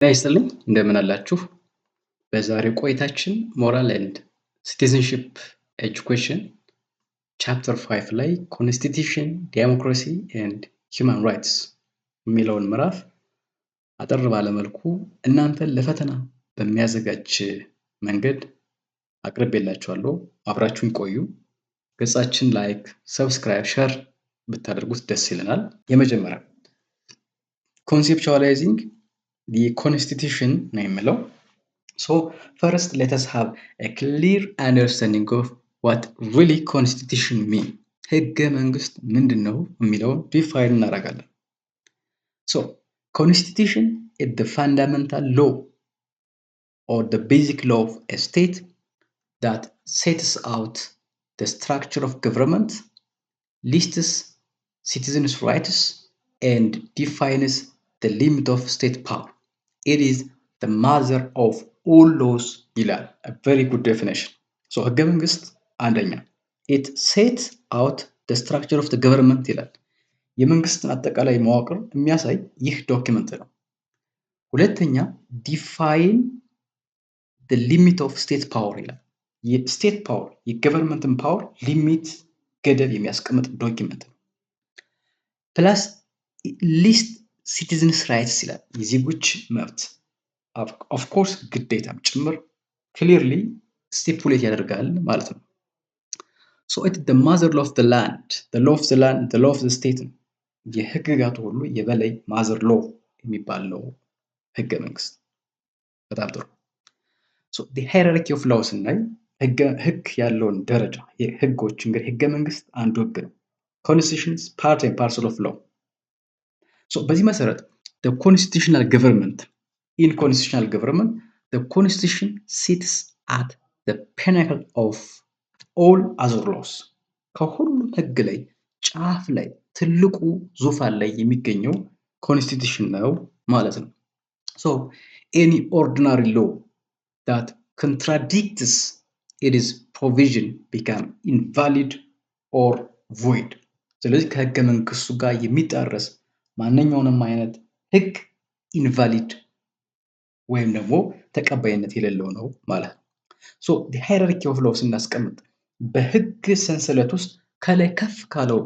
ጤና ይስጥልኝ እንደምን አላችሁ? በዛሬው ቆይታችን ሞራል ኤንድ ሲቲዝንሺፕ ኤጁኬሽን ቻፕተር 5 ላይ ኮንስቲቱሽን ዲሞክራሲ ኤንድ ሂውማን ራይትስ የሚለውን ምዕራፍ አጠር ባለ መልኩ እናንተን ለፈተና በሚያዘጋጅ መንገድ አቅርቤላችኋለሁ። አብራችሁን ቆዩ። ገጻችን ላይክ፣ ሰብስክራይብ፣ ሸር ብታደርጉት ደስ ይለናል። የመጀመሪያው ኮንሴፕቹዋላይዚንግ the constitution ነው የሚለው። So first let us have a clear understanding of what really constitution mean. ህገ መንግስት ምንድን ነው የሚለውን ዲፋይን እናደርጋለን። So constitution is the fundamental law or the basic law of a state that sets out the structure of government, lists citizens' rights, and defines the limit of state power. It is the mother of all laws ይላል። a very good definition. So ህገ መንግስት አንደኛ it sets out the structure of the government ይላል። የመንግስትን አጠቃላይ መዋቅር የሚያሳይ ይህ ዶክመንት ነው። ሁለተኛ define the limit of state power ይላል። የስቴት ፓወር የገቨርንመንትን ፓወር ሊሚት ገደብ የሚያስቀምጥ ዶክመንት ነው። ፕላስ ሊስት ሲቲዝንስ ራይትስ ይላል። የዜጎች መብት ኦፍኮርስ ግዴታም ጭምር ክሊርሊ ስቲፑሌት ያደርጋል ማለት ነው። ሶ ኢት the mother law of the land, the law of the land, the law of the state ነው። የህግጋቱ ሁሉ የበላይ ማዘር ሎ የሚባል ነው ህገ መንግስት። በጣም ጥሩ። ሶ the hierarchy of law ስናይ ህግ ያለውን ደረጃ ህጎች እንግዲህ ህገ መንግስት አንዱ ህግ ነው። constitution is part and parcel of law. ሶ በዚህ መሰረት the constitutional government in constitutional government the constitution sits at the pinnacle of all other laws. ከሁሉም ህግ ላይ ጫፍ ላይ ትልቁ ዙፋን ላይ የሚገኘው ኮንስቲቱሽን ነው ማለት ነው። so any ordinary law that contradicts its provision become invalid or void. ስለዚህ ከህገ መንግስቱ ጋር የሚጣረስ ማንኛውንም አይነት ህግ ኢንቫሊድ ወይም ደግሞ ተቀባይነት የሌለው ነው ማለት ነው። ሶ the hierarchy of law ስናስቀምጥ በህግ ሰንሰለት ውስጥ ከላይ ከፍ ካለው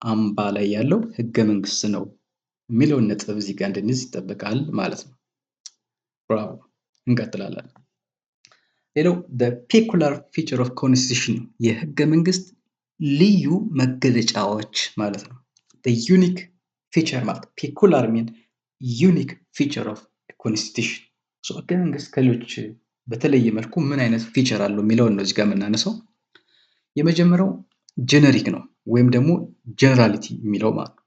አምባ ላይ ያለው ህገ መንግስት ነው የሚለውን ነጥብ እዚህ ጋር እንድንይዝ ይጠበቃል ማለት ነው። ብራቮ። እንቀጥላለን። ሌላው the peculiar feature of constitution የህገ መንግስት ልዩ መገለጫዎች ማለት ነው። the unique feature ማለት peculiar mean unique feature of a constitution. so ህገ መንግስት ከሌሎች በተለየ መልኩ ምን አይነት ፊቸር አለው የሚለውን ነው እዚህ ጋር የምናነሳው። የመጀመሪያው ጀነሪክ ነው ወይም ደግሞ ጀነራሊቲ የሚለው ማለት ነው።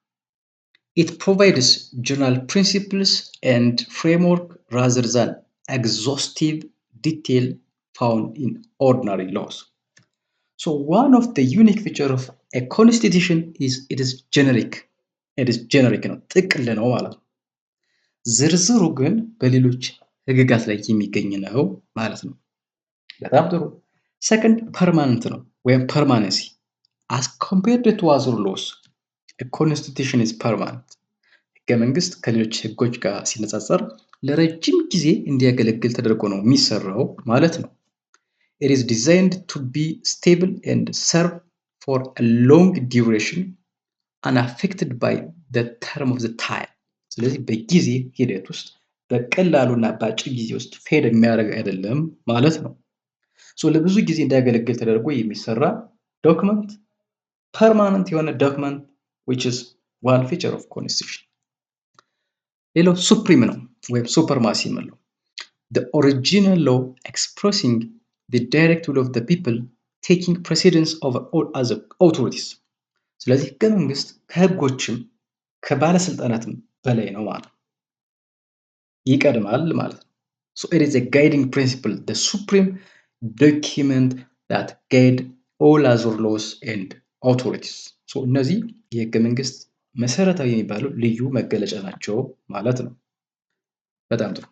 it provides general principles and framework rather than exhaustive detail found in ordinary laws. so one of the unique feature of a constitution is it is generic. it is generic ነው ጥቅል ነው ማለት ነው። ዝርዝሩ ግን በሌሎች ህግጋት ላይ የሚገኝ ነው ማለት ነው። በጣም ጥሩ። ሰከንድ ፐርማነንት ነው ወይም ፐርማነንሲ as compared to other laws a constitution is permanent. ህገ መንግስት ከሌሎች ህጎች ጋር ሲነጻጸር ለረጅም ጊዜ እንዲያገለግል ተደርጎ ነው የሚሰራው ማለት ነው። it is designed to be stable and serve for a long duration unaffected by the term of the time. ስለዚህ በጊዜ ሂደት ውስጥ በቀላሉና በአጭር ጊዜ ውስጥ ፌድ የሚያደርግ አይደለም ማለት ነው። ሶ ለብዙ ጊዜ እንዲያገለግል ተደርጎ የሚሰራ ዶክመንት ፐርማነንት የሆነ ዶክመንት which is one feature of constitution. ሌላው ሱፕሪም ነው ወይም ሱፐርማሲ ነው። the original law expressing the direct will of the people taking precedence over all other authorities. ስለዚህ ህገ መንግስት ከህጎችም ከባለስልጣናትም በላይ ነው ማለት ነው። ይቀድማል ማለት ነው። so it is a guiding principle, the supreme document that guide all other laws and authorities. so እነዚህ የህገ መንግስት መሰረታዊ የሚባሉ ልዩ መገለጫ ናቸው ማለት ነው። በጣም ጥሩ።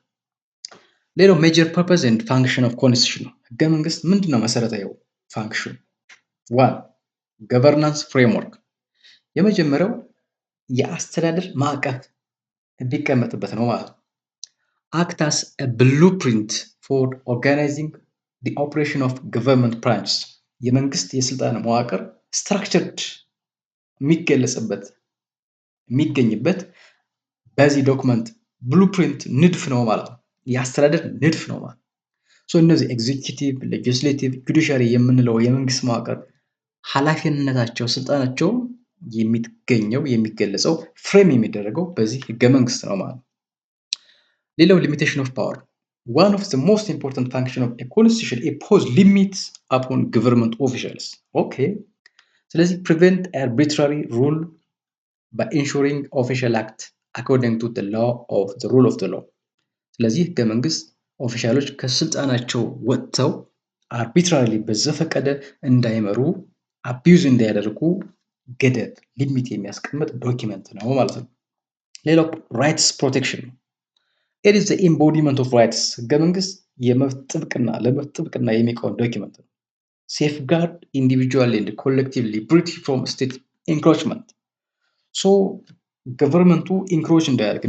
ሌላው major purpose and function of constitution ነው። ህገ መንግስት ምንድነው መሰረታዊ ፋንክሽን? 1 governance framework የመጀመሪያው የአስተዳደር ማዕቀፍ እንዲቀመጥበት ነው ማለት ነው። act as a blueprint for organizing the operation of government branches የመንግስት የስልጣን መዋቅር ስትራክቸርድ የሚገኝበት በዚህ ዶክመንት ብሉፕሪንት ንድፍ ነው ማለት ነው። የአስተዳደር ንድፍ ነው ማለት ነው። እነዚህ ኤግዚኪቲቭ፣ ሌጅስሌቲቭ፣ ጁዲሻሪ የምንለው የመንግስት መዋቅር ኃላፊነታቸው፣ ስልጣናቸው የሚገለጸው ፍሬም የሚደረገው በዚህ ህገ መንግስት ነው ማለት ነው። ሌላው ሊሚቴሽን ኦፍ ፓወር one of the most important function of a constitution impose limits upon government officials. Okay. ስለዚህ prevent arbitrary rule by ensuring official act according to the law of the rule of the law. ስለዚህ ህገ መንግስት ኦፊሻሎች ከስልጣናቸው ወጥተው አርቢትራሪ በዘፈቀደ እንዳይመሩ አቢዩዝ እንዳያደርጉ ገደብ ሊሚት የሚያስቀምጥ ዶኪመንት ነው ማለት ነው። ሌላው ራይትስ ፕሮቴክሽን ነው። it is the embodiment of rights ህገ መንግስት የመብት ጥብቅና የሚቆም ዶኪመንት ነው። safeguard individual and collective liberty from state encroachment. ገቨርንመንቱ ኢንክሮች እንዳያደርግ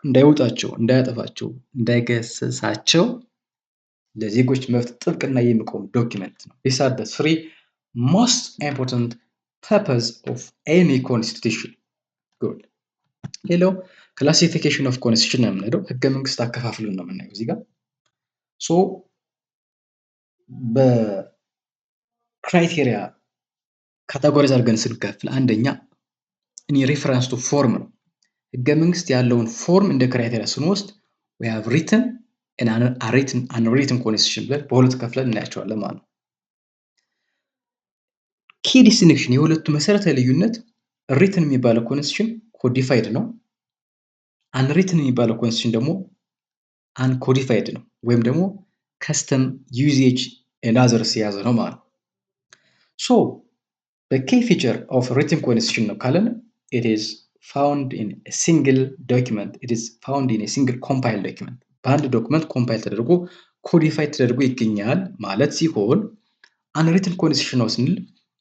እንዳይወጣቸው፣ እንዳያጠፋቸው፣ እንዳይገስሳቸው ለዜጎች መብት ጥብቅና የሚቆም ዶኪመንት ነው። these are the three most important purpose of any constitution. good. ሌላው ክላሲፊኬሽን ኦፍ ኮንስቲቱሽን ነው የምንሄደው። ህገ መንግስት አከፋፍሉን ነው የምናየው እዚህ ጋር። በክራይቴሪያ ካታጎሪዝ አድርገን ስንከፍል አንደኛ ሪፈረንስ ቱ ፎርም ነው። ህገ መንግስት ያለውን ፎርም እንደ ክራይቴሪያ ስንወስድ we have written and unwritten constitution ብለን በሁለት ከፍለን እናያቸዋለን ማለት ነው። ኪ ዲስቲንክሽን የሁለቱ መሰረታዊ ልዩነት ሪትን የሚባለው ኮንስቲቱሽን ኮዲፋይድ ነው። አንሪትን የሚባለው ኮንስቲቱሽን ደግሞ አንኮዲፋይድ ነው፣ ወይም ደግሞ ከስተም ዩዜጅ ኤንድ አዘርስ የያዘ ነው ማለት ነው። the key feature of written constitution ነው ካለን it is found in a single document, it is found in a single compiled document. በአንድ ዶክመንት ኮምፓይል ተደርጎ ኮዲፋይድ ተደርጎ ይገኛል ማለት ሲሆን አንሪትን ኮንስቲቱሽን ነው ስንል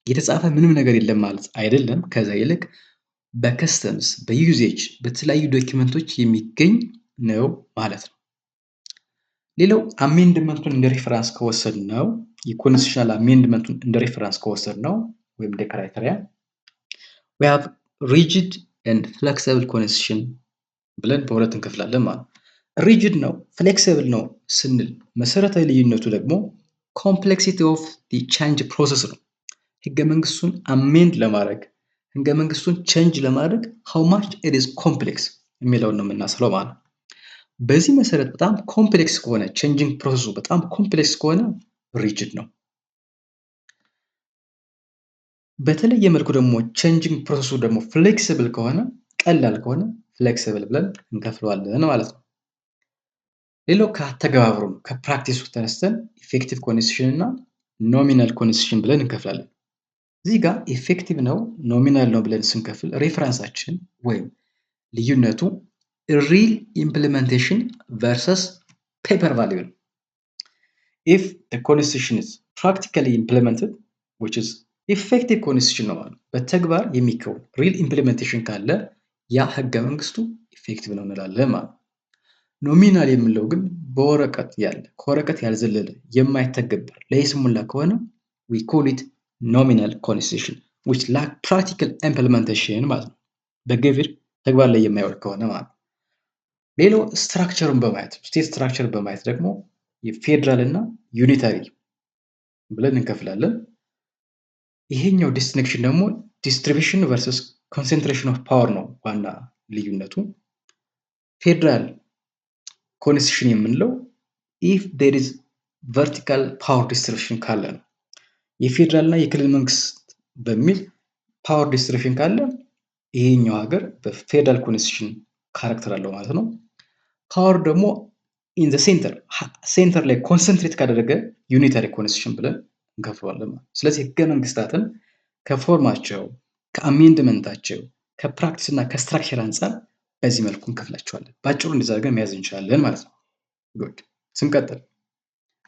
የተጻፈ ምንም ነገር የለም ማለት አይደለም። ከዛ ይልቅ በከስተምስ በዩዜጅ በተለያዩ ዶኪመንቶች የሚገኝ ነው ማለት ነው። ሌላው አሜንድመንቱን እንደ ሪፈረንስ ከወሰድነው የኮንስቲቱሽናል አሜንድመንቱን እንደ ሪፈረንስ ከወሰድነው ወይም እንደ ክራይቴሪያ we have rigid and flexible constitution ብለን በሁለት እንከፍላለን ማለት ነው። ሪጂድ ነው ፍሌክሲብል ነው ስንል መሰረታዊ ልዩነቱ ደግሞ ኮምፕሌክሲቲ ኦፍ ዲ ቼንጅ ፕሮሰስ ነው። ህገ መንግስቱን አሜንድ ለማድረግ ህገ መንግስቱን ቼንጅ ለማድረግ how much it is complex የሚለውን ነው የምናስለው ማለት ነው። በዚህ መሰረት በጣም ኮምፕሌክስ ከሆነ ቼንጂንግ ፕሮሰሱ በጣም ኮምፕሌክስ ከሆነ ሪጂድ ነው። በተለየ መልኩ ደግሞ ቼንጂንግ ፕሮሰሱ ደግሞ ፍሌክሲብል ከሆነ ቀላል ከሆነ ፍሌክሲብል ብለን እንከፍለዋለን ማለት ነው። ሌላው ከአተገባበሩ ከፕራክቲሱ ተነስተን ኢፌክቲቭ ኮንስቲቱሽን እና ኖሚናል ኮንስቲቱሽን ብለን እንከፍላለን። እዚህ ጋር ኢፌክቲቭ ነው ኖሚናል ነው ብለን ስንከፍል ሬፈረንሳችን ወይም ልዩነቱ ሪል ኢምፕሊሜንቴሽን ቨርሰስ ፔፐር ቫልዩ ነው። if the constitution is practically implemented which is effective constitution ነው ማለት በተግባር የሚከውን ሪል ኢምፕሊሜንቴሽን ካለ ያ ህገ መንግስቱ ኢፌክቲቭ ነው እንላለን ማለት ነው። ኖሚናል የምንለው ግን በወረቀት ያለ ከወረቀት ያልዘለለ የማይተገበር ለይስሙላ ከሆነ we call it nominal constitution which lack practical implementation ማለት ነው። በግብር ተግባር ላይ የማይውል ከሆነ ማለት ነው። ሌላው ስትራክቸሩን በማየት ስቴት ስትራክቸር በማየት ደግሞ የፌደራል እና ዩኒታሪ ብለን እንከፍላለን። ይሄኛው ዲስቲንክሽን ደግሞ ዲስትሪቢዩሽን ቨርሰስ ኮንሰንትሬሽን ኦፍ ፓወር ነው ዋና ልዩነቱ። ፌደራል ኮንስቲቱሽን የምንለው if there is vertical power distribution ካለ ነው። የፌደራል እና የክልል መንግስት በሚል ፓወር ዲስትሪቢዩሽን ካለ ይሄኛው ሀገር በፌደራል ኮንስቲቱሽን ካራክተር አለው ማለት ነው። ፓወር ደግሞ ኢን ዘ ሴንተር ላይ ኮንሰንትሬት ካደረገ ዩኒታሪ ኮንስቲቱሽን ብለን እንከፍለዋለን ማለት ነው። ስለዚህ ህገ መንግስታትን ከፎርማቸው ከአሜንድመንታቸው ከፕራክቲስ እና ከስትራክቸር አንጻር በዚህ መልኩ እንከፍላቸዋለን። ባጭሩ እንደዛ አድርገን መያዝ እንችላለን ማለት ነው። ጉድ ስንቀጥል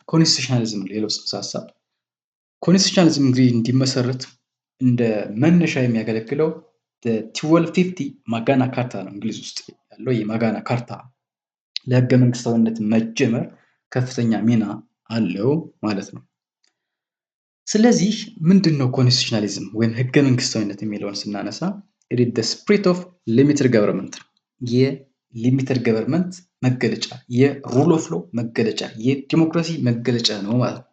ኮንስቲቱሽናሊዝም ሌላው ጽንሰ ሀሳብ። ኮንስቲቱሽናሊዝም እንግዲህ እንዲመሰረት እንደ መነሻ የሚያገለግለው 1250 ማጋና ካርታ ነው። እንግሊዝ ውስጥ ያለው የማጋና ካርታ ለህገ መንግስታዊነት መጀመር ከፍተኛ ሚና አለው ማለት ነው። ስለዚህ ምንድነው ኮንስቲቱሽናሊዝም ወይም ህገ መንግስታዊነት የሚለውን ስናነሳ it is the spirit of limited government የሊሚትድ ገቨርንመንት መገለጫ፣ የሩል ኦፍ ሎው መገለጫ፣ የዲሞክራሲ መገለጫ ነው ማለት ነው።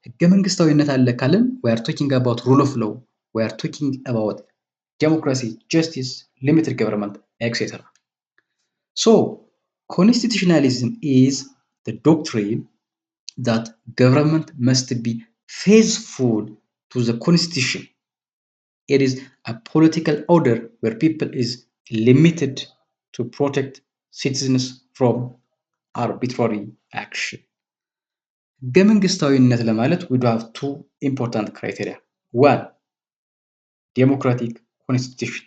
ህገ መንግስታዊነት አለ ካልን we are talking about rule of law, we are talking about democracy, justice, limited government, etc. So constitutionalism is the doctrine that government must be faithful to the constitution. It is a political order where people is limited to protect citizens from arbitrary action. ህገ መንግስታዊነት ለማለት we do have two important criteria. One, democratic constitution.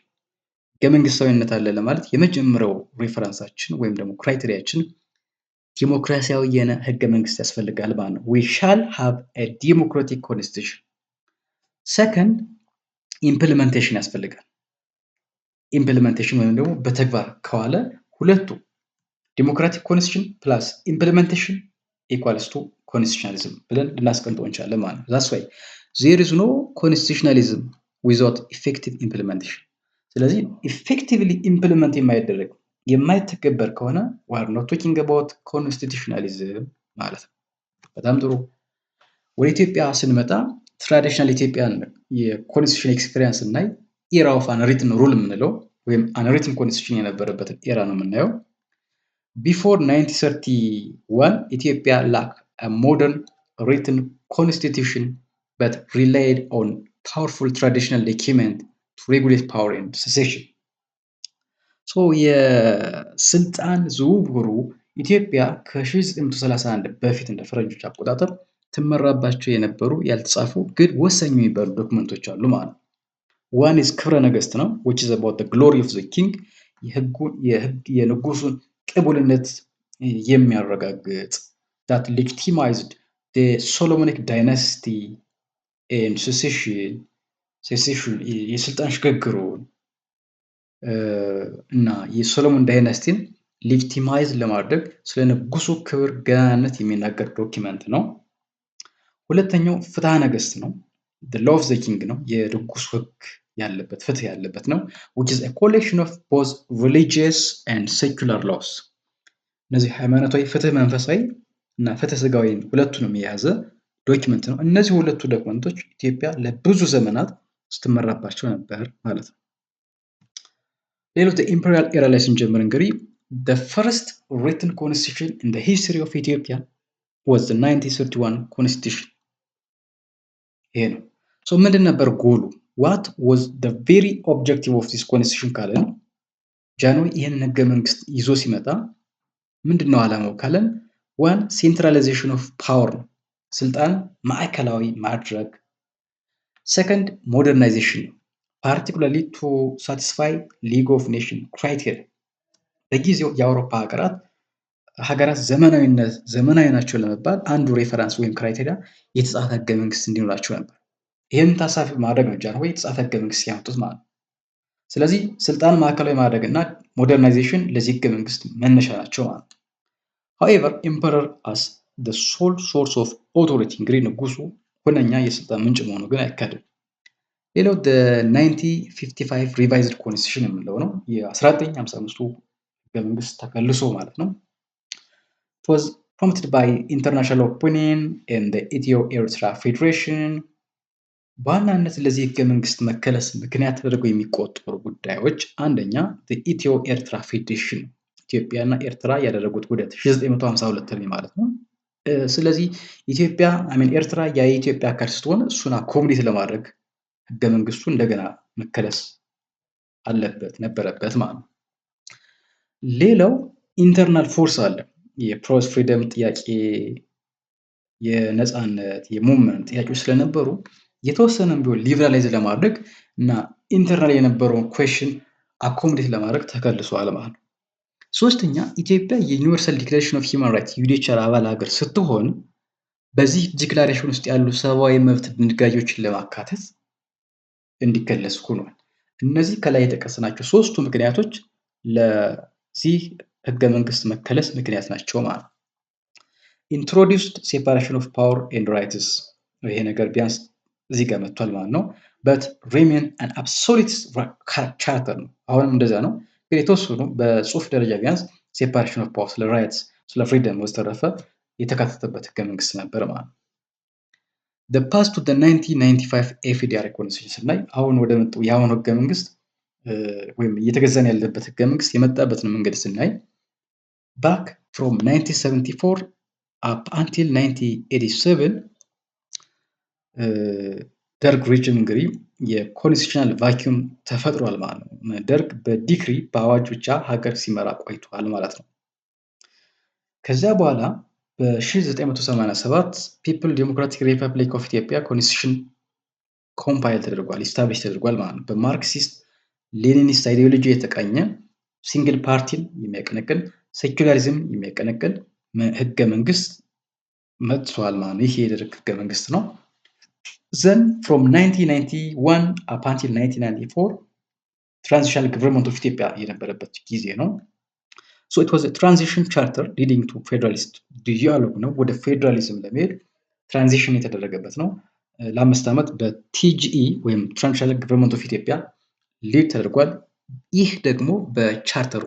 ህገ መንግስታዊነት አለ ለማለት የመጀመሪያው ሬፈረንሳችን ወይም ደግሞ ክራይቴሪያችን ዲሞክራሲያዊ የሆነ ህገ መንግስት ያስፈልጋል ማለት ነው። we shall have a democratic constitution. Second, ኢምፕሊመንቴሽን ያስፈልጋል። ኢምፕሊመንቴሽን ወይም ደግሞ በተግባር ከዋለ ሁለቱ ዲሞክራቲክ ኮንስቲቱሽን ፕላስ ኢምፕሊመንቴሽን ኢኳልስ ቱ ኮንስቲቱሽናሊዝም ብለን ልናስቀምጠው እንችላለን ማለት ነው። that's why there is no constitutionalism without effective implementation. ስለዚህ ኢፌክቲቭሊ ኢምፕሊመንት የማይደረግ የማይተገበር ከሆነ we are not talking about constitutionalism ማለት ነው። በጣም ጥሩ። ወደ ኢትዮጵያ ስንመጣ ትራዲሽናል ኢትዮጵያን የኮንስቲቱሽን ኤክስፒሪየንስ ስናይ ኢራ ኦፍ አንሪትን ሩል የምንለው ወይም አንሪትን ኮንስቲቱሽን የነበረበትን ኢራ ነው የምናየው። ቢፎር 1931 ኢትዮጵያ lacked a modern written constitution but relied on powerful traditional document to regulate power and succession. so የስልጣን ዝውውሩ ኢትዮጵያ ከ1931 በፊት እንደ ፈረንጆች አቆጣጠር ትመራባቸው የነበሩ ያልተጻፉ ግን ወሳኝ የሚባሉ ዶክመንቶች አሉ ማለት ነው። one is ክብረ ነገስት ነው which is about the glory of the king የንጉሱን ቅቡልነት የሚያረጋግጥ that legitimized the Solomonic dynasty and succession የስልጣን ሽግግሩን እና የሶሎሞን ዳይናስቲን ሌጂቲማይዝ ለማድረግ ስለ ንጉሱ ክብር ገናናነት የሚናገር ዶክመንት ነው። ሁለተኛው ፍትሐ ነገስት ነው the law of the king ነው የንጉሱ ህግ ያለበት ፍትህ ያለበት ነው which is a collection of both religious and secular laws. እነዚህ ሃይማኖታዊ ፍትህ መንፈሳዊ እና ፍትህ ስጋዊ ሁለቱንም የያዘ ዶክመንት ነው። እነዚህ ሁለቱ ዶክመንቶች ኢትዮጵያ ለብዙ ዘመናት ስትመራባቸው ነበር ማለት ነው። ሌላው the imperial era ላይ ስንጀምር እንግዲህ the first written constitution in the history of Ethiopia was the 1931 constitution. ይሄ ነው። so ምንድን ነበር ጎሉ? what was the very objective of this constitution ካለን ጃንሆይ ይህን ህገ መንግስት ይዞ ሲመጣ ምንድነው ዓላማው ካለን one centralization of power ነው ስልጣን ማዕከላዊ ማድረግ። second modernization ነው particularly to satisfy League of Nations criteria. በጊዜው የአውሮፓ ሀገራት ዘመናዊ ናቸው ለመባል አንዱ ሬፈረንስ ወይም ክራይቴሪያ የተጻፈ ህገ መንግስት እንዲኖራቸው ነበር። ይህን ታሳቢ ማድረግ ነው ጃንሆይ የተጻፈ ህገ መንግስት ያመጡት ማለት ነው። ስለዚህ ስልጣን ማዕከላዊ ማድረግ እና ሞደርናይዜሽን ለዚህ ህገ መንግስት መነሻ ናቸው ማለት ነው። however emperor as the sole source of authority እንግዲህ ንጉሱ ሁነኛ የስልጣን ምንጭ መሆኑ ግን አይካድም። ሌላው the 1955 revised constitution የምንለው ነው የ1955ቱ ህገ መንግስት ተከልሶ ማለት ነው። it was prompted by international opinion and the Ethio-Eritrea Federation. በዋናነት ለዚህ ህገ መንግስት መከለስ ምክንያት ተደርገው የሚቆጠሩ ጉዳዮች አንደኛ the Ethio-Eritrea Federation ኢትዮጵያና ኤርትራ ያደረጉት ውህደት 1952 ላይ ማለት ነው። ስለዚህ ኢትዮጵያ ኤርትራ የኢትዮጵያ አካል ስትሆን እሱን አኮሞዴት ለማድረግ ህገ መንግስቱ እንደገና መከለስ ነበረበት ማለት ነው። ሌላው ኢንተርናል ፎርስ አለ። የፕሬስ ፍሪደም ጥያቄ፣ የነፃነት፣ የሙቭመንት ጥያቄዎች ስለነበሩ የተወሰነም ቢሆን ሊበራላይዝ ለማድረግ እና ኢንተርናል የነበረውን ኩዌሽን አኮሞዴት ለማድረግ ተከልሷል ማለት ነው። ሶስተኛ ኢትዮጵያ የዩኒቨርሳል ዲክላሬሽን ኦፍ ሂውማን ራይትስ ዩዲኤችአር አባል ሀገር ስትሆን በዚህ ዲክላሬሽን ውስጥ ያሉ ሰብአዊ መብት ድንጋጌዎችን ለማካተት እንዲከለስ ሆኗል። እነዚህ ከላይ የጠቀስናቸው ሶስቱ ምክንያቶች ለዚህ ህገ መንግስት መከለስ ምክንያት ናቸው ማለት ነው። ኢንትሮዲውስድ ሴፓሬሽን ኦፍ ፓወር ኤንድ ራይትስ ይሄ ነገር ቢያንስ እዚህ ጋር መጥቷል ማለት ነው። በት ሪሜን አን አብሶሉት ቻርተር ነው። አሁንም እንደዛ ነው፣ ግን የተወሰኑ በጽሁፍ ደረጃ ቢያንስ ሴፓሬሽን ኦፍ ፓወር፣ ስለ ራይትስ፣ ስለ ፍሪደም ወዘተረፈ የተካተተበት ህገ መንግስት ነበር ማለት ነው። the path to the 1995 ኤፍዲአር ኮንስቲቱሽን ስናይ አሁን ወደ መጡ የአሁኑ ህገ መንግስት ወይም እየተገዛን ያለበት ህገ መንግስት የመጣበትን መንገድ ስናይ back from 1974 up until 1987 ደርግ ሪጅም እንግዲህ የኮንስቲቱሽናል ቫኪዩም ተፈጥሯል ማለት ነው። ደርግ በዲክሪ በአዋጅ ብቻ ሀገር ሲመራ ቆይቷል ማለት ነው። ከዚያ በኋላ በ1987 ፒፕል ዲሞክራቲክ ሪፐብሊክ ኦፍ ኢትዮጵያ ኮንስቲቱሽን ኮምፓይል ተደርጓል፣ ኢስታብሊሽ ተደርጓል ማለት ነው። በማርክሲስት ሌኒኒስት አይዲዮሎጂ የተቃኘ ሲንግል ፓርቲን የሚያቀነቅን ሴኩላሪዝም የሚያቀነቅን ህገ መንግስት መጥቷል ማለት ነው። ይህ የደርግ ህገ መንግስት ነው። ዘን ፍሮም 1991 አፕ አንቲል 1994 ትራንዚሽናል ገቨርንመንት ኦፍ ኢትዮጵያ የነበረበት ጊዜ ነው። ሶ ኢት ዋዝ አ ትራንዚሽን ቻርተር ሊዲንግ ቱ ፌደራሊስት ዲያሎግ ነው። ወደ ፌዴራሊዝም ለመሄድ ትራንዚሽን የተደረገበት ነው። ለ5 ዓመት በቲጂኢ ወይም ትራንዚሽናል ገቨርንመንት ኦፍ ኢትዮጵያ ሊድ ተደርጓል። ይህ ደግሞ በቻርተሩ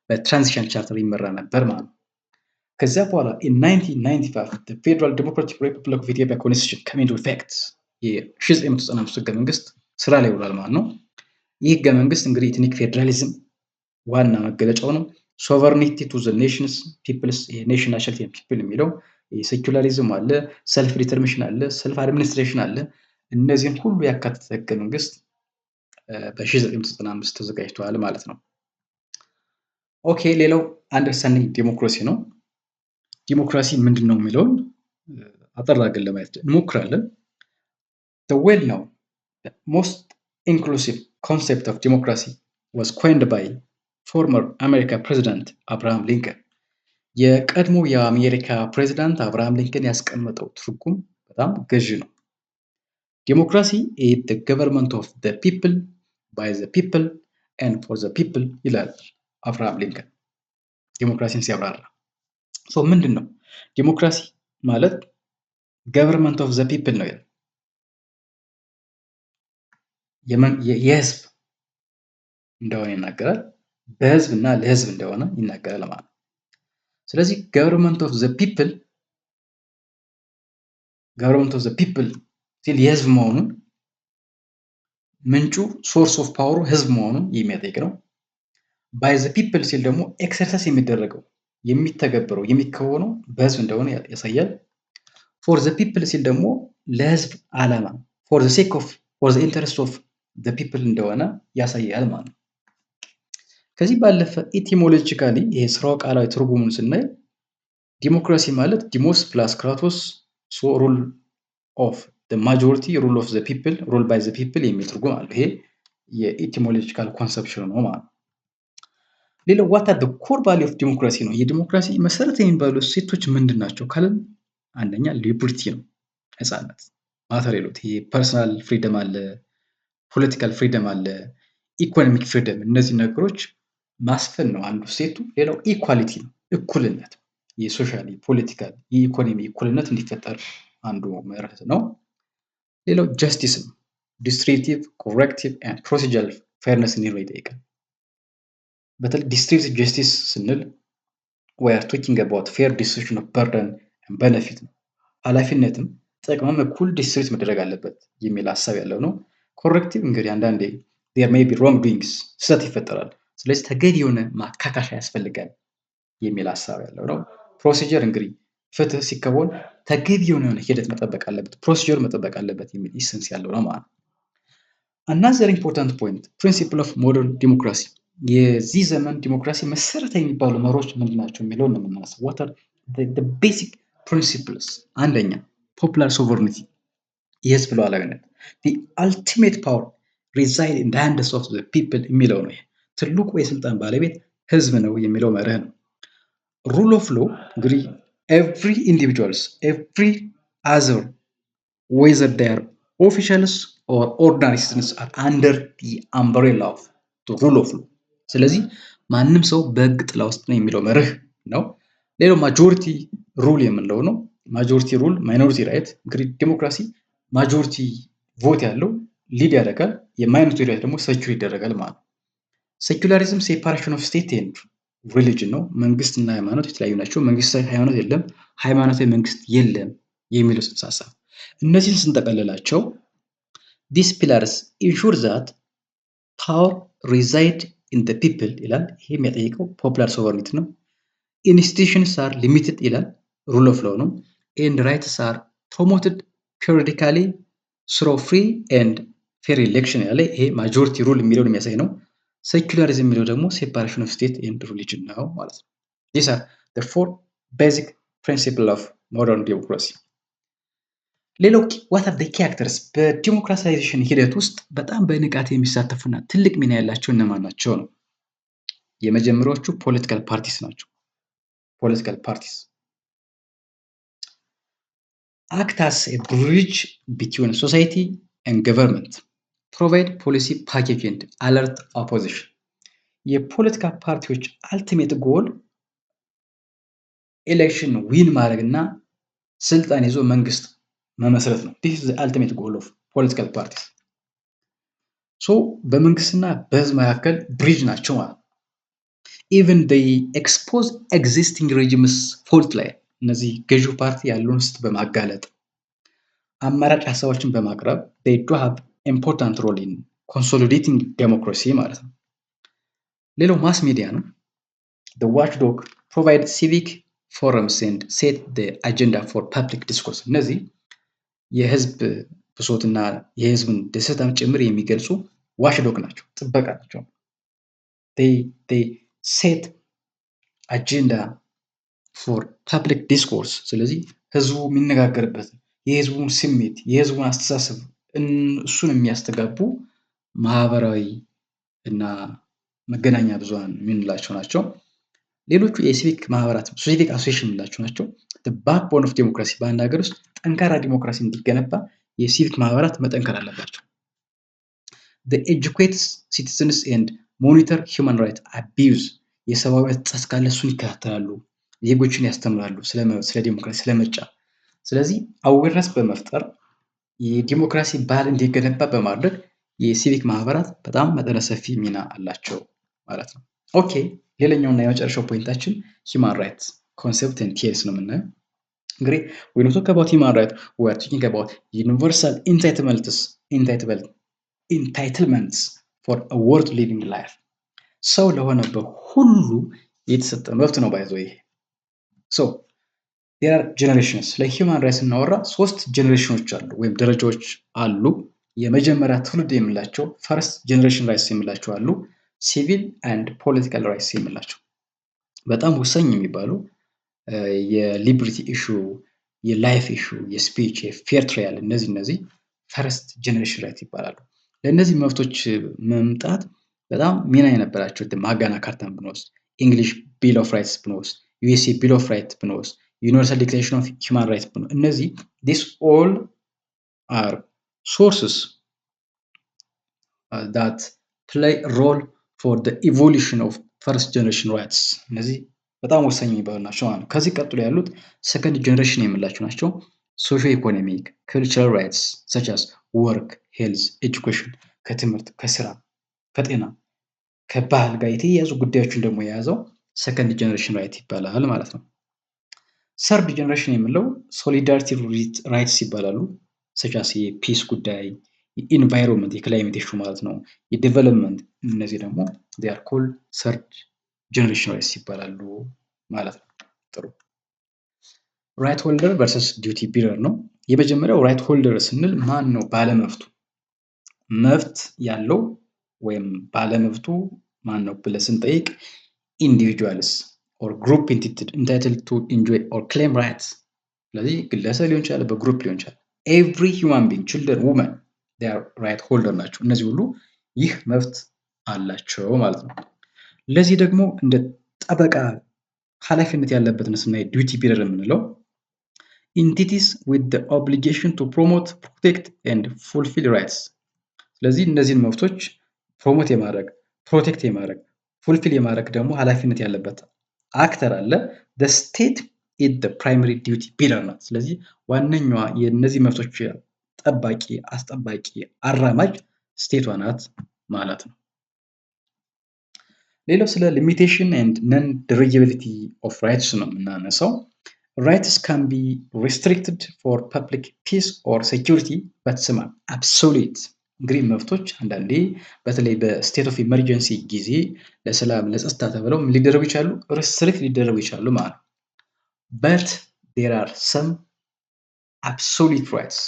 በትራንዚሽን ቻርተር ይመራ ነበር ማለት ነው። ከዚያ በኋላ ኢን 1995 ፌደራል ዲሞክራቲክ ሪፐብሊክ ኦፍ ኢትዮጵያ ኮንስቲቱሽን ካም ኢንቱ ኢፌክት የ1995 ህገ መንግስት ስራ ላይ ውሏል ማለት ነው። ይህ ህገ መንግስት እንግዲህ ኢትኒክ ፌዴራሊዝም ዋና መገለጫው ነው። ሶቨርኒቲ ቱ ዘ ኔሽንስ ፒፕልስ ኔሽን ናሽናሊቲ ፒፕል የሚለው ሴኩላሪዝም አለ፣ ሰልፍ ዲተርሚኔሽን አለ፣ ሰልፍ አድሚኒስትሬሽን አለ። እነዚህን ሁሉ ያካተተ ህገ መንግስት በ1995 ተዘጋጅተዋል ማለት ነው። ኦኬ፣ ሌላው አንደርስታንዲንግ ዲሞክራሲ ነው። ዲሞክራሲ ምንድን ነው የሚለውን አጠር አድርገን ለማየት እንሞክራለን። The well-known, the most inclusive concept of democracy was coined by former America President Abraham Lincoln. የቀድሞ የአሜሪካ ፕሬዚዳንት አብርሃም ሊንከን ያስቀመጠው ትርጉም በጣም ገዢ ነው። ዲሞክራሲ is the government of the people, by the people and for the people ይላል አብርሃም ሊንከን ዲሞክራሲን ሲያብራራ። ሶ ምንድን ነው ዲሞክራሲ ማለት? ገቨርንመንት ኦፍ ዘ ፒፕል ነው ይላል። የህዝብ እንደሆነ ይናገራል። በህዝብ እና ለህዝብ እንደሆነ ይናገራል ማለት ነው። ስለዚህ ገቨርንመንት ኦፍ ዘ ፒፕል ሲል የህዝብ መሆኑን ምንጩ ሶርስ ኦፍ ፓወሩ ህዝብ መሆኑን የሚያጠይቅ ነው። ባይ ዘ ፒፕል ሲል ደግሞ ኤክሰርሳይዝ የሚደረገው የሚተገበረው የሚከወነው በህዝብ እንደሆነ ያሳያል። ፎር ዘ ፒፕል ሲል ደግሞ ለህዝብ ዓላማ ፎር ዘ ሴክ ኦፍ ፎር ዘ ኢንተረስት ኦፍ ዘ ፒፕል እንደሆነ ያሳያል ማለት ነው። ከዚህ ባለፈ ኢቲሞሎጂካሊ ይሄ ስራው ቃላዊ ትርጉሙን ስናይ ዲሞክራሲ ማለት ዲሞስ ፕላስ ክራቶስ ሶ ሩል ኦፍ ዘ ማጆሪቲ ሩል ኦፍ ዘ ፒፕል ሩል ባይ ዘ ፒፕል የሚል ትርጉም አለው። ይሄ የኢቲሞሎጂካል ኮንሰፕሽን ነው ማለት ነው። ሌላው ዋት አር ዘ ኮር ቫልዩ ኦፍ ዲሞክራሲ ነው። የዲሞክራሲ መሰረታዊ የሚባሉ እሴቶች ምንድን ናቸው ካልን አንደኛ ሊበርቲ ነው፣ ነፃነት ማተር የሉት። ይሄ ፐርሰናል ፍሪደም አለ፣ ፖለቲካል ፍሪደም አለ፣ ኢኮኖሚክ ፍሪደም። እነዚህ ነገሮች ማስፈን ነው አንዱ እሴቱ። ሌላው ኢኳሊቲ ነው፣ እኩልነት፣ የሶሻል ፖለቲካል የኢኮኖሚ እኩልነት እንዲፈጠር አንዱ መርህ ነው። ሌላው ጀስቲስ ነው፣ ዲስትሪክቲቭ ኮሬክቲቭ ኤንድ ፕሮሲጀራል ፌርነስ እንዲኖር ይጠይቃል። በተለይ ዲስትሪክቲቭ ጀስቲስ ስንል we are talking about fair distribution of burden and benefit ነው። ኃላፊነትም ጥቅምም እኩል ዲስትሪቢዩት መደረግ አለበት የሚል ሀሳብ ያለው ነው። ኮሬክቲቭ እንግዲህ አንዳንዴ there may be wrong doings ስህተት ይፈጠራል፣ ስለዚህ ተገቢ የሆነ ማካካሻ ያስፈልጋል የሚል ሀሳብ ያለው ነው። ፕሮሲጀር እንግዲህ ፍትህ ሲከወን ተገቢ የሆነ ሂደት መጠበቅ አለበት፣ ፕሮሲጀር መጠበቅ አለበት የሚል ኢሰንስ ያለው ነው ማለት ነው። another important point principle of modern democracy የዚህ ዘመን ዲሞክራሲ መሰረታዊ የሚባሉ መርሆች ምንድን ናቸው የሚለውን ነው የምናነሳው። what are the basic principles? አንደኛ ፖፑላር ሶቨርኒቲ የህዝብ ሉዓላዊነት፣ the ultimate power reside in the hands of the people የሚለው ነው። ትልቁ የስልጣን ባለቤት ህዝብ ነው የሚለው መርህ ነው። ሩል ኦፍ ሎ እንግዲህ every individuals every other whether they are officials or ordinary citizens are under the umbrella of the rule of law። ስለዚህ ማንም ሰው በህግ ጥላ ውስጥ ነው የሚለው መርህ ነው። ሌላው ማጆሪቲ ሩል የምንለው ነው። ማጆሪቲ ሩል ማይኖሪቲ ራይት። እንግዲህ ዲሞክራሲ ማጆሪቲ ቮት ያለው ሊድ ያደርጋል፣ የማይኖሪቲ ራይት ደግሞ ሰኪዩር ይደረጋል ማለት ነው። ሴኩላሪዝም ሴፓሬሽን ኦፍ ስቴት ኤንድ ሪሊጅን ነው። መንግስትና ሃይማኖት የተለያዩ ናቸው። መንግስታዊ ሃይማኖት የለም፣ ሃይማኖታዊ መንግስት የለም የሚለው ጽንሰ ሀሳብ። እነዚህን ስንጠቀልላቸው ዲስ ፒላርስ ኢንሹር ዛት ፓወር ሪዛይድ ኢን ዘ ፒፕል ይላል። ይሄ የሚያጠይቀው ፖፑላር ሶቨርኒቲ ነው። ኢንስቲቱሽንስ አር ሊሚትድ ይላል፣ ሩል ኦፍ ሎው ነው። ኤንድ ራይትስ አር ፕሮሞትድ ፔሪዮዲካሊ ስሮ ፍሪ ኤንድ ፌር ኢሌክሽን ያለ ይሄ ማጆሪቲ ሩል የሚለውን የሚያሳይ ነው። ሴኩላሪዝም የሚለው ደግሞ ሴፓሬሽን ኦፍ ስቴት ኤንድ ሪሊጅን ነው ማለት ነው። ዲስ አር ዘ ፎር ቤዚክ ፕሪንሲፕል ኦፍ ሞደርን ዲሞክራሲ። ሌላው ዋት አር ዘ ኪ አክተርስ በዲሞክራታይዜሽን ሂደት ውስጥ በጣም በንቃት የሚሳተፉና ትልቅ ሚና ያላቸው እነማን ናቸው ነው። የመጀመሪያዎቹ ፖለቲካል ፓርቲስ ናቸው። ፖለቲካል ፓርቲስ አክት አስ ኤ ብሪጅ ቢትዊን ሶሳይቲ ኤንድ ገቨርንመንት ፕሮቫይድ ፖሊሲ ፓኬጅ ኤንድ አለርት ኦፖዚሽን። የፖለቲካ ፓርቲዎች አልቲሜት ጎል ኤሌክሽን ዊን ማድረግ እና ስልጣን ይዞ መንግስት መመስረት ነው። ዲስ ኢዝ አልቲሜት ጎል ኦፍ ፖለቲካል ፓርቲስ። ሶ በመንግስትና በህዝብ መካከል ብሪጅ ናቸው ማለት ነው። ኢቨን ዴይ ኤክስፖዝ ኤግዚስቲንግ ሬጂምስ ፎልት ላይ እነዚህ ገዢው ፓርቲ ያለውን ስህተት በማጋለጥ አማራጭ ሀሳቦችን በማቅረብ they do have important role in consolidating democracy ማለት ነው። ሌላው ማስ ሚዲያ ነው። the watchdog provide civic forums and set the agenda for public discourse። እነዚህ የህዝብ ብሶትና የህዝብን ደስታም ጭምር የሚገልጹ ዋችዶግ ናቸው፣ ጥበቃ ናቸው። they set agenda for public discourse። ስለዚህ ህዝቡ የሚነጋገርበት የህዝቡን ስሜት የህዝቡን አስተሳሰብ እሱን የሚያስተጋቡ ማህበራዊ እና መገናኛ ብዙሃን የምንላቸው ናቸው። ሌሎቹ የሲቪክ ማህበራት ሲቪክ አሶሲዬሽን የምንላቸው ናቸው። ባክቦን ኦፍ ዲሞክራሲ በአንድ ሀገር ውስጥ ጠንካራ ዲሞክራሲ እንዲገነባ የሲቪክ ማህበራት መጠንከር አለባቸው። ኤጁኬትስ ሲቲዝንስ ኤንድ ሞኒተር ሂውማን ራይት አቢዩዝ። የሰብአዊ መብት ጥሰት ካለ እሱን ይከታተላሉ፣ ዜጎችን ያስተምራሉ ስለ መብት፣ ስለ ዲሞክራሲ፣ ስለ ምርጫ። ስለዚህ አዌርነስ በመፍጠር የዲሞክራሲ ባህል እንዲገነባ በማድረግ የሲቪክ ማህበራት በጣም መጠነ ሰፊ ሚና አላቸው ማለት ነው። ኦኬ ሌላኛውና የመጨረሻው ፖይንታችን ሂውማን ራይትስ ኮንሰፕት ኤንድ ቲየሪስ ነው የምናየው። እንግዲህ when we talk about human rights we are talking about universal entitlements for a world living life። ሰው ለሆነ በሁሉ የተሰጠ መብት ነው ባይዘው ይሄ። ሶ there are generations ለሂውማን ራይትስ ስናወራ 3 ጀነሬሽኖች አሉ ወይም ደረጃዎች አሉ። የመጀመሪያ ትውልድ የምላቸው ፈርስት ጀነሬሽን ራይትስ የምላቸው አሉ፣ ሲቪል ኤንድ ፖለቲካል ራይትስ የምላቸው በጣም ወሳኝ የሚባሉ የሊበርቲ ኢሹ፣ የላይፍ ኢሹ፣ የስፒች፣ የፌር ትራያል እነዚህ ፈርስት ጀነሬሽን ራይት ይባላሉ። ለእነዚህ መብቶች መምጣት በጣም ሚና የነበራቸው ማጋና ካርታን ብንወስድ፣ እንግሊሽ ቢል ኦፍ ራይትስ ብንወስድ፣ ዩኤስኤ ቢል ኦፍ ራይት ብንወስድ፣ ዩኒቨርሳል ዲክላሬሽን ኦፍ ሂውማን ራይትስ ብንወስድ፣ እነዚህ ዲስ ኦል አር sources that play a role for the evolution of first generation rights። እነዚህ በጣም ወሳኝ የሚባሉ ናቸው ማለት ነው። ከዚህ ቀጥሎ ያሉት ሰከንድ ጀነሬሽን የምላቸው ናቸው። ሶሾ ኢኮኖሚክ ካልቸራል ራይትስ such as work, health, education ከትምህርት፣ ከስራ፣ ከጤና፣ ከባህል ጋር የተያያዙ ጉዳዮችን ደግሞ የያዘው ሰከንድ ጀነሬሽን ራይት ይባላል ማለት ነው። ሰርድ ጀነሬሽን የምለው ሶሊዳሪቲ ራይትስ ይባላሉ። such as የፒስ ጉዳይ፣ የኢንቫይሮንመንት የክላይሜት ኢሹ ማለት ነው፣ የዴቨሎፕመንት እነዚህ ደግሞ they are called third generation rights ይባላሉ ማለት ነው። ጥሩ ራይት ሆልደር ቨርሰስ ዲዩቲ ቢረር ነው። የመጀመሪያው ራይት ሆልደር ስንል ማን ነው ባለመብቱ? መብት ያለው ወይም ባለመብቱ ማን ነው ብለን ስንጠይቅ ኢንዲቪጁዋልስ ኦር ግሩፕ entitled to enjoy or claim rights። ስለዚህ ግለሰብ ሊሆን ይችላል፣ በግሩፕ ሊሆን ይችላል። ኤቭሪ ሂውማን ቢንግ ችልድረን፣ ውመን they are right holder ናቸው። እነዚህ ሁሉ ይህ መብት አላቸው ማለት ነው። ለዚህ ደግሞ እንደ ጠበቃ ኃላፊነት ያለበትን ስናይ ዲዩቲ ቢረር የምንለው entities with the obligation to promote, protect and fulfill rights። ስለዚህ እነዚህን መብቶች ፕሮሞት የማድረግ ፕሮቴክት የማድረግ ፉልፊል የማድረግ ደግሞ ኃላፊነት ያለበት አክተር አለ። ስቴት ኢዝ ዘ ፕራይመሪ ዲዩቲ ቢለር ናት። ስለዚህ ዋነኛዋ የእነዚህ መብቶች ጠባቂ፣ አስጠባቂ፣ አራማጅ ስቴቷ ናት ማለት ነው። ሌላው ስለ ሊሚቴሽን ኤንድ ነን ደሮጌቢሊቲ ኦፍ ራይትስ ነው የምናነሳው። ራይትስ ካን ቢ ሪስትሪክትድ ፎር ፐብሊክ ፒስ ኦር ሴኪሪቲ በት ስም አብሶሉት። እንግዲህ መብቶች አንዳንዴ በተለይ በስቴት ኦፍ ኢመርጀንሲ ጊዜ ለሰላም ለጸጥታ ተብለው ሊደረጉ ይችላሉ፣ ሪስትሪክት ሊደረጉ ይችላሉ ማለት ነው። በት ዴር አር ሰም አብሶሉት ራይትስ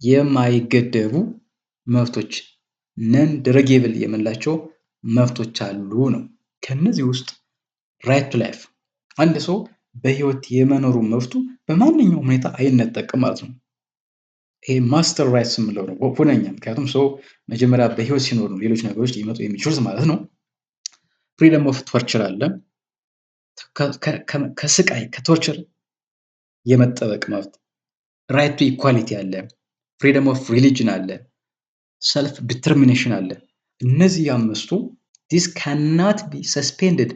የማይገደቡ መብቶች ነን ደሮጌብል የምንላቸው መብቶች አሉ ነው። ከነዚህ ውስጥ ራይት ቱ ላይፍ፣ አንድ ሰው በህይወት የመኖሩ መብቱ በማንኛውም ሁኔታ አይነጠቅም ማለት ነው። ይሄ ማስተር ራይትስ የምንለው ነው ሁነኛ። ምክንያቱም ሰው መጀመሪያ በህይወት ሲኖር ነው ሌሎች ነገሮች ሊመጡ የሚችሉት ማለት ነው። ፍሪደም ኦፍ ቶርቸር አለ። ከስቃይ ከቶርቸር የመጠበቅ መብት። ራይት ቱ ኢኳሊቲ አለ። ፍሪደም ኦፍ ሪሊጅን አለ። ሰልፍ ዲተርሚኔሽን አለ። እነዚህ አምስቱ ዲስ ካናት ቢ ሰስፔንድድ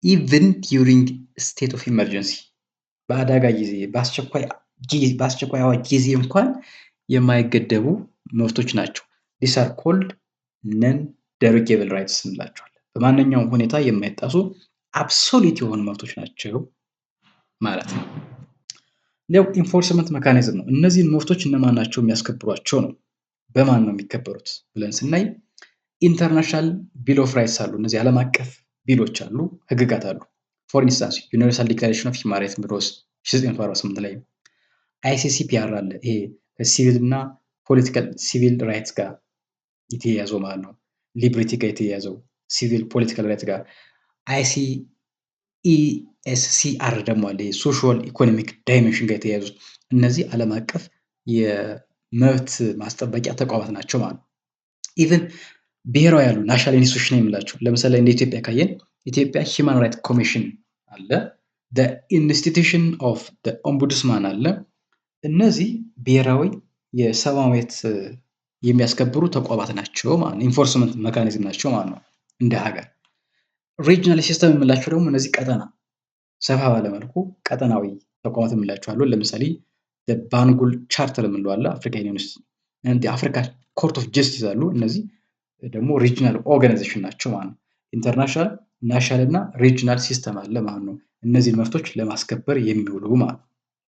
ኢቭን ዲዩሪንግ ስቴት ኦፍ ኢመርጀንሲ፣ በአደጋ ጊዜ በአስቸኳይ አዋጅ ጊዜ እንኳን የማይገደቡ መብቶች ናቸው። ዲስ አር ኮልድ ነን ደሮጌብል ራይትስ እንላቸዋለን። በማንኛውም ሁኔታ የማይጣሱ አብሶሉት የሆኑ መብቶች ናቸው ማለት ነው። ሌላው ኢንፎርስመንት መካኒዝም ነው። እነዚህን መብቶች እነማን ናቸው የሚያስከብሯቸው ነው። በማን ነው የሚከበሩት ብለን ስናይ ኢንተርናሽናል ቢል ኦፍ ራይትስ አሉ። እነዚህ ዓለም አቀፍ ቢሎች አሉ፣ ህግጋት አሉ። ፎር ኢንስታንስ ዩኒቨርሳል ዲክላሬሽን ኦፍ ሂውማን ራይትስ ብንወስድ 1948 ላይ አይሲሲፒአር አለ። ይሄ ከሲቪል እና ፖለቲካል ሲቪል ራይትስ ጋር የተያያዘው ማለት ነው። ሊብሪቲ ጋር የተያያዘው ሲቪል ፖለቲካል ራይትስ ጋር። አይሲኢኤስሲአር ደግሞ አለ፣ ሶሻል ኢኮኖሚክ ዳይሜንሽን ጋር የተያያዙት። እነዚህ ዓለም አቀፍ የመብት ማስጠበቂያ ተቋማት ናቸው ማለት ነው። ኢቨን ብሔራዊ ያሉ ናሽናል ኢንስቲቱሽን የምላቸው ለምሳሌ እንደ ኢትዮጵያ ካየን ኢትዮጵያ ሂውማን ራይትስ ኮሚሽን አለ፣ ኢንስቲቱሽን ኦፍ ኦምቡድስማን አለ። እነዚህ ብሔራዊ የሰብአዊ መብት የሚያስከብሩ ተቋማት ናቸው ማለት ነው። ኢንፎርስመንት መካኒዝም ናቸው ማለት ነው እንደ ሀገር። ሪጅናል ሲስተም የምላቸው ደግሞ እነዚህ ቀጠና ሰፋ ባለመልኩ ቀጠናዊ ተቋማት የምላቸው አሉ። ለምሳሌ ባንጉል ቻርተር የምንለው አለ፣ አፍሪካ ዩኒየን ውስጥ አፍሪካ ኮርት ኦፍ ጀስቲስ አሉ። እነዚህ ደግሞ ሪጅናል ኦርጋናይዜሽን ናቸው ማለት ነው። ኢንተርናሽናል፣ ናሽናል እና ሪጅናል ሲስተም አለ ማለት ነው። እነዚህን መብቶች ለማስከበር የሚውሉ ማለት ነው።